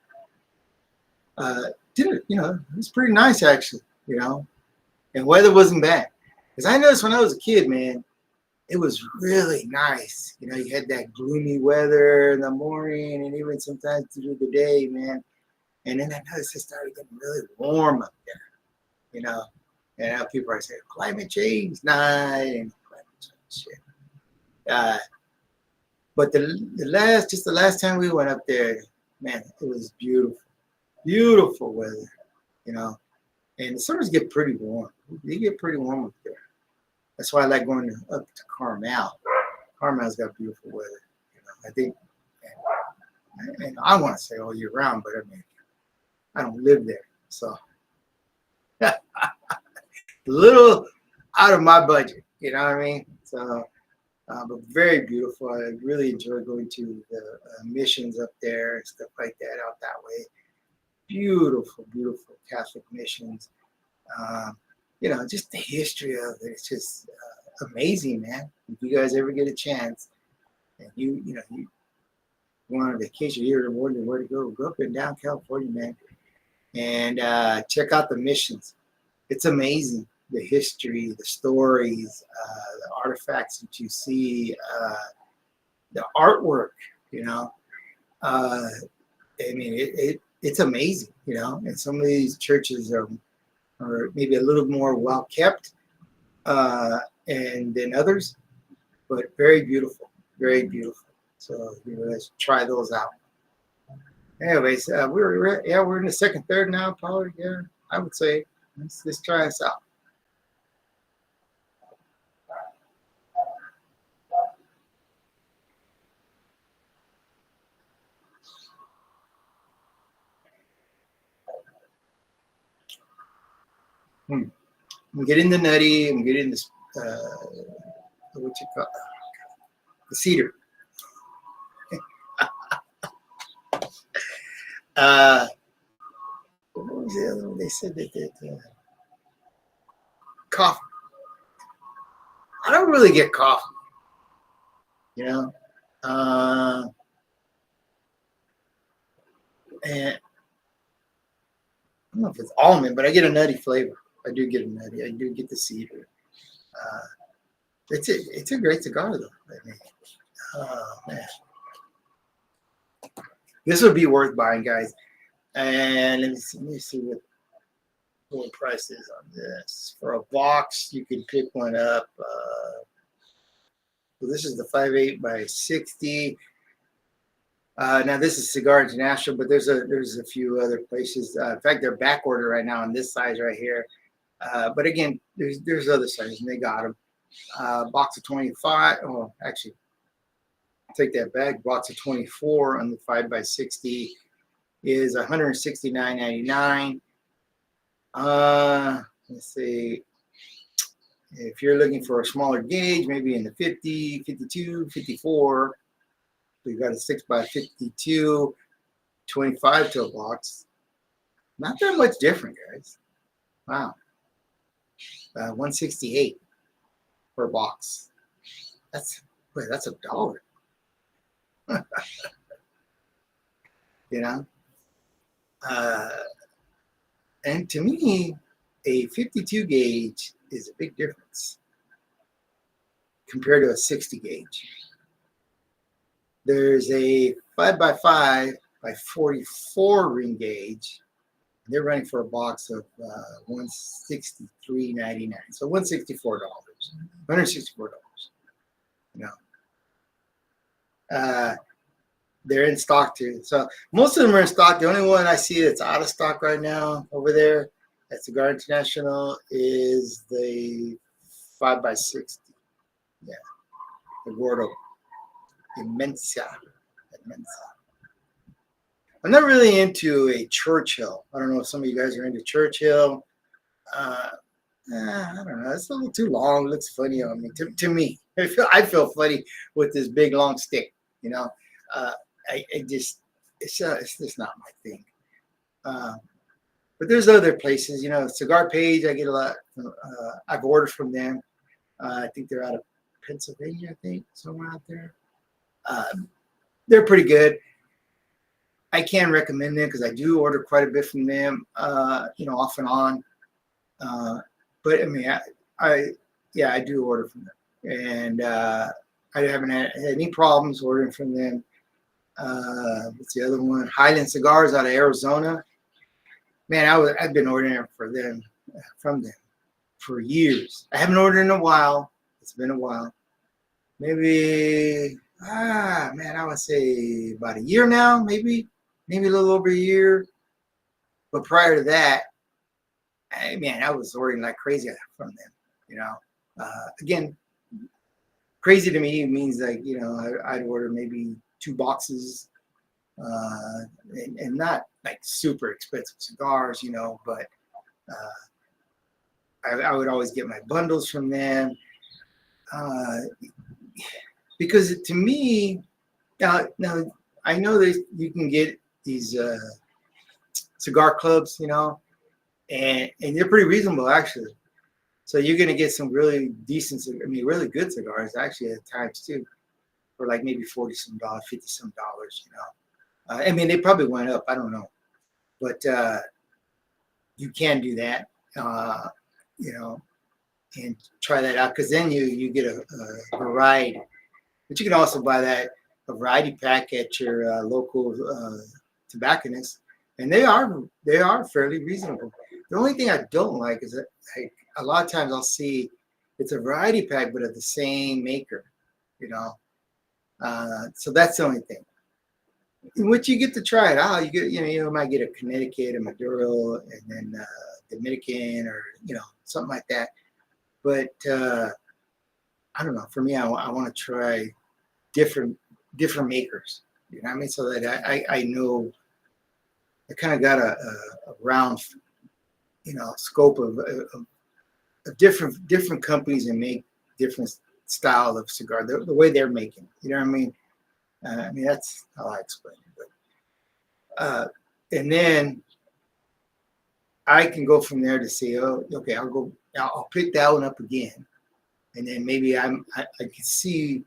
did it, it was pretty nice actually, and weather wasn't bad. Because I noticed when I was a kid, man, it was really nice. You had that gloomy weather in the morning and even sometimes through the day, man. And then I noticed it started getting really warm up there, And now people are saying climate change night and climate change shit. But the last time we went up there, man, it was beautiful. Beautiful weather, And the summers get pretty warm. They get pretty warm up there. That's why I like going up to Carmel. Carmel's got beautiful weather. I think, and I want to say all year round, but I mean, I don't live there, so a little out of my budget. You know what I mean? So, but very beautiful. I really enjoy going to the missions up there and stuff like that out that way. Beautiful, beautiful Catholic missions. Just the history of it. It's just amazing, man. If you guys ever get a chance and you go on a vacation, you're wondering where to go up and down California, man, and check out the missions. It's amazing. The history, the stories, the artifacts that you see, the artwork, I mean, it's amazing, and some of these churches are maybe a little more well kept and than others, but very beautiful, very beautiful. So let's try those out. Anyways, we're in the second, third now, probably. Yeah, I would say let's try this out. I'm getting the nutty. I'm getting this. What you call the cedar. What was the other one? They said that coffee. I don't really get coffee. And I don't know if it's almond, but I get a nutty flavor. I do get a nutty. I do get the cedar. It's a great cigar though. I mean, oh man, this would be worth buying, guys. And let me see what price is on this. For a box, you can pick one up. So this is the 5.8 by 60. Now this is Cigar International, but there's a few other places. In fact, they're back order right now on this size right here. But again, there's other sizes, and they got them. Box of 25. Oh, actually, take that back. Box of 24 on the 5 by 60 is $169.99. Let's see. If you're looking for a smaller gauge, maybe in the 50, 52, 54. So you got a 6 by 52, 25 to a box. Not that much different, guys. Wow. 168 per box. That's $1. And to me, a 52 gauge is a big difference compared to a 60 gauge. There's a 5 by 5 by 44 ring gauge, They're running for a box of $163.99, so $164, $164. You know, they're in stock too. So most of them are in stock. The only one I see that's out of stock right now over there at Cigar International is the 5x60. Yeah, the Gordo Immensa. I'm not really into a Churchill. I don't know if some of you guys are into Churchill. I don't know. It's a little too long. It looks funny on me. To me, I feel funny with this big long stick. You know, I just it's just not my thing. But there's other places. You know, Cigar Page. I get a lot. I've ordered from them. I think they're out of Pennsylvania. I think somewhere out there. They're pretty good. I can recommend them because I do order quite a bit from them. You know, off and on. But I mean, I do order from them, and I haven't had any problems ordering from them. What's the other one? Highland Cigars out of Arizona. Man, I've been ordering from them for years. I haven't ordered in a while. It's been a while. Maybe man, I would say about a year now, maybe a little over a year. But prior to that, I was ordering like crazy from them. You know, again, crazy to me means like, you know, I'd order maybe 2 boxes, and not like super expensive cigars, you know, but I would always get my bundles from them, because to me, now I know that you can get these cigar clubs, you know, and they're pretty reasonable actually. So you're gonna get some really decent, really good cigars actually at times too, for like maybe $40 some, $50 some, you know. They probably went up, I don't know, but you can do that, you know, and try that out, because then you get a variety. But you can also buy a variety pack at your local tobacconist, and they are fairly reasonable. The only thing I don't like is that, like, a lot of times I'll see it's a variety pack, but of the same maker, you know. So that's the only thing. In which you get to try it out. You get, you might get a Connecticut, a Maduro, and then Dominican, or something like that. But I don't know. For me, I want to try different makers. You know what I mean? So that I know I kind of got a round, scope of different companies and make different style of cigar. The way they're making. You know what I mean? That's how I explain it. But, and then I can go from there to say, oh, okay, I'll pick that one up again, and then maybe I can see,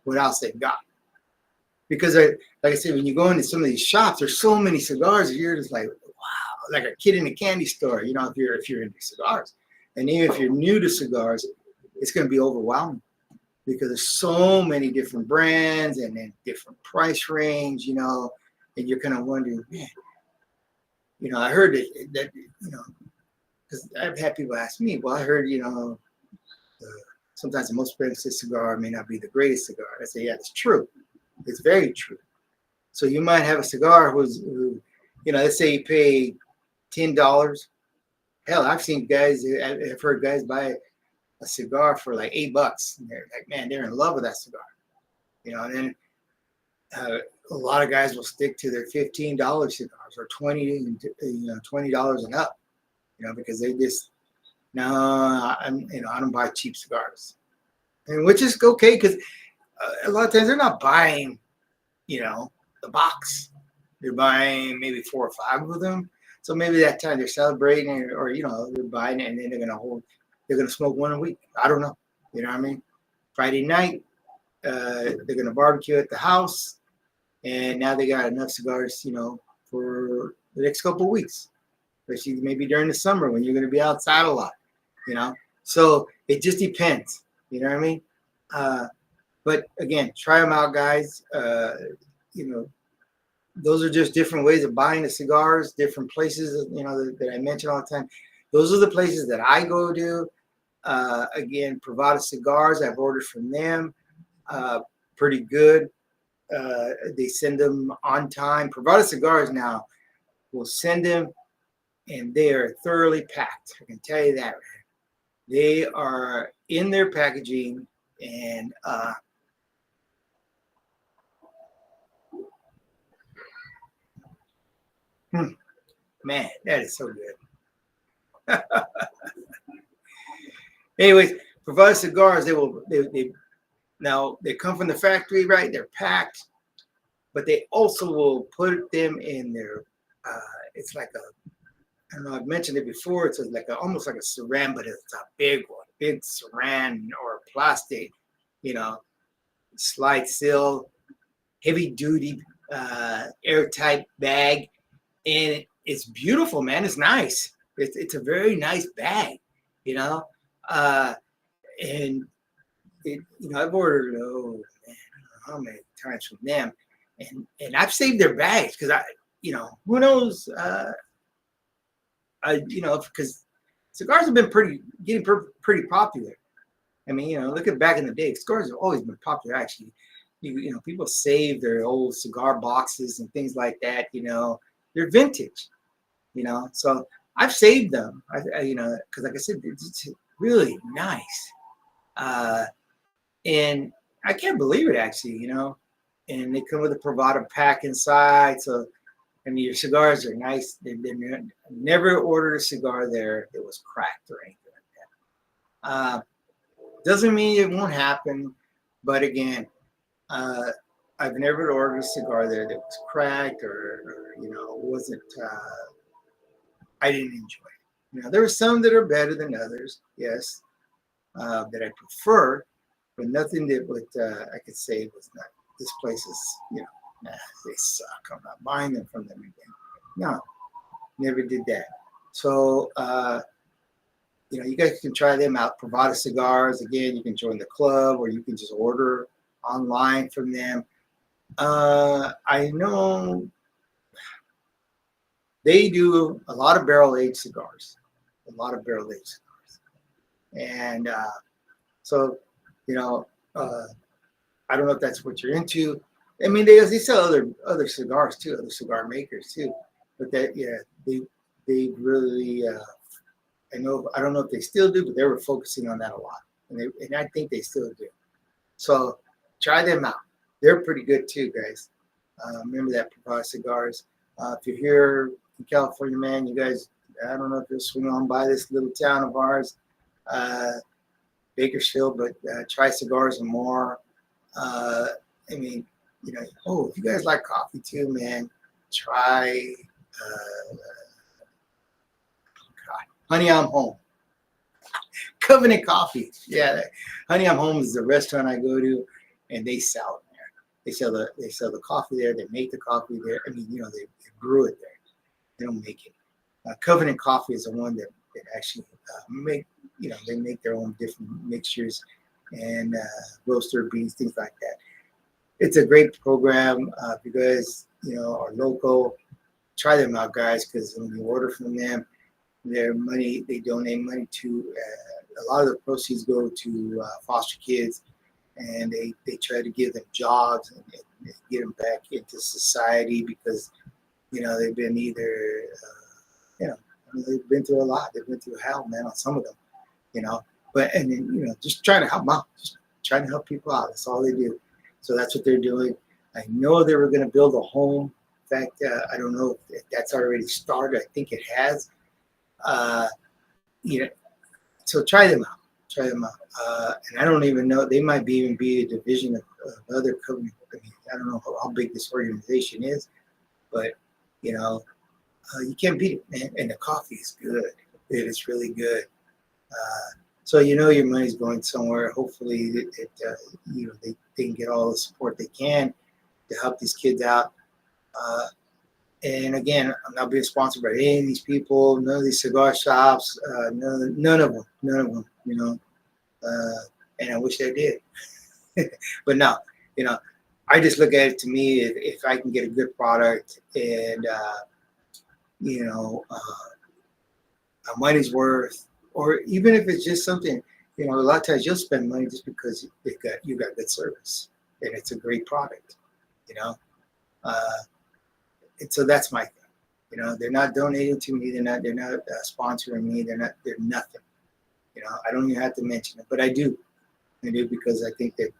what else they've got. Because like I said, when you go into some of these shops, there's so many cigars, you're just like, wow, like a kid in a candy store. If you're into cigars, and even if you're new to cigars, it's going to be overwhelming, because there's so many different brands and then different price range, and you're kind of wondering, man, I heard that because I've had people ask me, well, I heard, sometimes the most expensive cigar may not be the greatest cigar. I say, yeah, it's true. It's very true. So you might have a cigar who let's say you pay $10. Hell, I've heard guys buy a cigar for like $8. And they're like, man, they're in love with that cigar. And then a lot of guys will stick to their $15 cigars, or $20 and up, because they just, no, I don't buy cheap cigars, and which is okay, because a lot of times they're not buying, the box. They're buying maybe 4 or 5 of them. So maybe that time they're celebrating, or they're buying it, and then they're gonna smoke one a week. I don't know. You know what I mean? Friday night, they're gonna barbecue at the house, and now they got enough cigars, for the next couple of weeks, especially maybe during the summer when you're gonna be outside a lot, So it just depends. You know what I mean? But again, try them out, guys. those are just different ways of buying the cigars, different places, that I mention all the time. Those are the places that I go to. Again, Privada Cigars, I've ordered from them. Pretty good. They send them on time. Privada Cigars now will send them, and they are thoroughly packed. I can tell you that. They are in their packaging, and man, that is so good. Anyways, Privada Cigars, they come from the factory, right? They're packed, but they also will put them in their. It's like I don't know. I've mentioned it before. It's like almost like a saran, but it's a big one, big saran or plastic, slide seal, heavy duty, airtight bag, and it's beautiful, man. It's nice. It's a very nice bag, and I've ordered man, I don't know how many times from them, and I've saved their bags because who knows. Because cigars have been getting pretty popular. I mean, look at back in the day, cigars have always been popular. Actually, people save their old cigar boxes and things like that. They're vintage. So I've saved them. Because like I said, it's really nice. And I can't believe it actually. And they come with a Privada pack inside, so. I mean, your cigars are nice. They never ordered a cigar there that was cracked or anything like that. Doesn't mean it won't happen, but again, I've never ordered a cigar there that was cracked or wasn't. I didn't enjoy it. There are some that are better than others, yes, that I prefer, but nothing that I could say was not. This place is, they suck. I'm not buying them from them again. No, never did that. So, you guys can try them out. Privada Cigars. Again, you can join the club or you can just order online from them. I know they do a lot of barrel-aged cigars. And so, I don't know if that's what you're into. I mean, they sell other cigars too, other cigar makers too. But they really. I don't know if they still do, but they were focusing on that a lot, and I think they still do. So try them out. They're pretty good too, guys. Remember that Privada Cigars. If you're here in California, man, you guys. I don't know if you'll swing on by this little town of ours, Bakersfield, but try cigars and more. I mean. If you guys like coffee too, man, try Honey, I'm Home. Covenant Coffee. Yeah, Honey, I'm Home is the restaurant I go to, and they sell it there. They sell the coffee there. They make the coffee there. I mean, they brew it there. They don't make it. Covenant Coffee is the one that actually they make their own different mixtures and roaster beans, things like that. It's a great program. If you guys, are local, try them out, guys, because when you order from them, they donate money to, a lot of the proceeds go to foster kids, and they try to give them jobs and get them back into society because, they've been either, they've been through a lot. They've been through hell, man, on some of them, but, and then, just trying to help them out, just trying to help people out. That's all they do. So that's what they're doing. I know they were going to build a home. In fact, I don't know if that's already started. I think it has. So try them out. And I don't even know. They might even be a division of other companies. I don't know how big this organization is, but you can't beat it, man. And the coffee is good. It is really good. So your money's going somewhere. Hopefully, they can get all the support they can to help these kids out. And again, I'm not being sponsored by any of these people, none of these cigar shops, none of them. And I wish I did, but no, I just look at it to me if I can get a good product and you know money's worth, or even if it's just something, a lot of times you'll spend money just because you got good service and it's a great product, you know. Uh, and so that's my thing. They're not donating to me. They're not sponsoring me. They're nothing. I don't even have to mention it, but I do. I do because I think that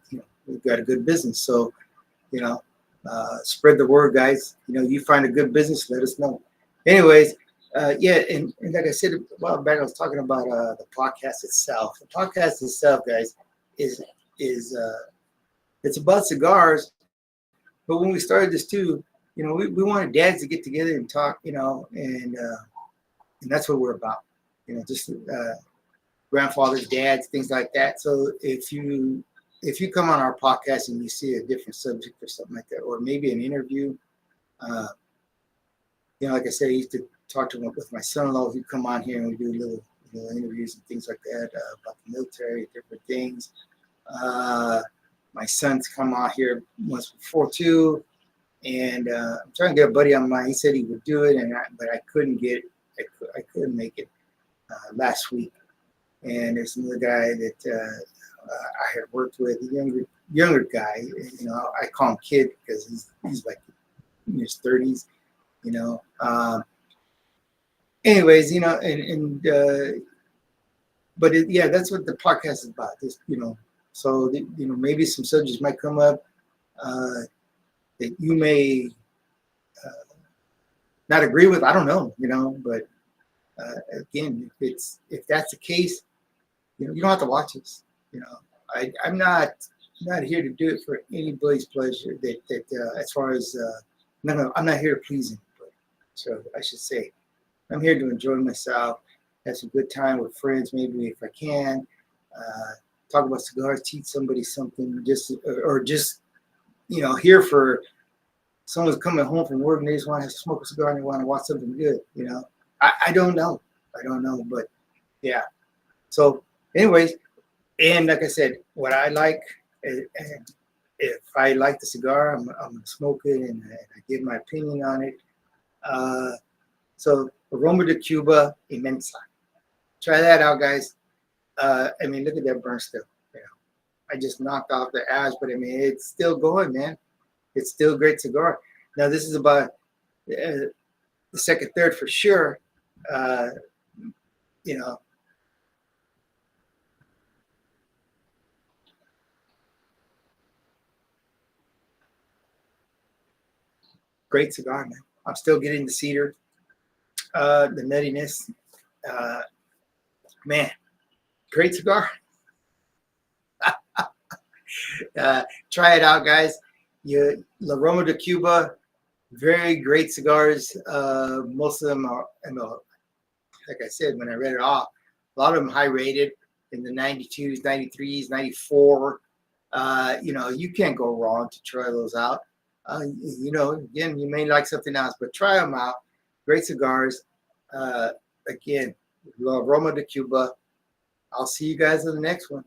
we've got a good business. So you know, spread the word, guys. You find a good business, let us know. Anyways, yeah, and like I said a while back, I was talking about the podcast itself. The podcast itself, guys, is it's about cigars. But when we started this too, we wanted dads to get together and talk, and that's what we're about. Just grandfathers, dads, things like that. So if you come on our podcast and you see a different subject or something like that, or maybe an interview, like I said, I used to talk to with my son-in-law. He'd come on here and we do little interviews and things like that about the military, different things. My son's come on here once before too, and I'm trying to get a buddy on mine. He said he would do it, but I couldn't make it last week. And there's another guy that I had worked with, a younger guy. I call him kid because he's like in his 30s. Anyways, but yeah, that's what the podcast is about. This, so maybe some subjects might come up that you may not agree with. I don't know, but again, if that's the case, you don't have to watch us. I'm not here to do it for anybody's pleasure. That as far as I'm not here to please anybody. So I should say, I'm here to enjoy myself, have some good time with friends, maybe if I can. Talk about cigars, teach somebody something, just here for someone's coming home from work and they just want to smoke a cigar and they want to watch something good. I don't know, but yeah. So, anyways, and like I said, what I like, and if I like the cigar, I'm gonna smoke it and I give my opinion on it. So, Aroma de Cuba Inmensa. Try that out, guys. Look at that burn still. I just knocked off the ash, but it's still going, man. It's still a great cigar. Now, this is about the second, third for sure. Great cigar, man. I'm still getting the cedar, the nuttiness. Man, great cigar. Try it out, guys. La Roma de Cuba, very great cigars. Most of them are, like I said, when I read it off, a lot of them high rated in the 92s, 93s, 94. You can't go wrong to try those out. Again, you may like something else, but try them out. Great cigars. Again, La Roma de Cuba. I'll see you guys in the next one.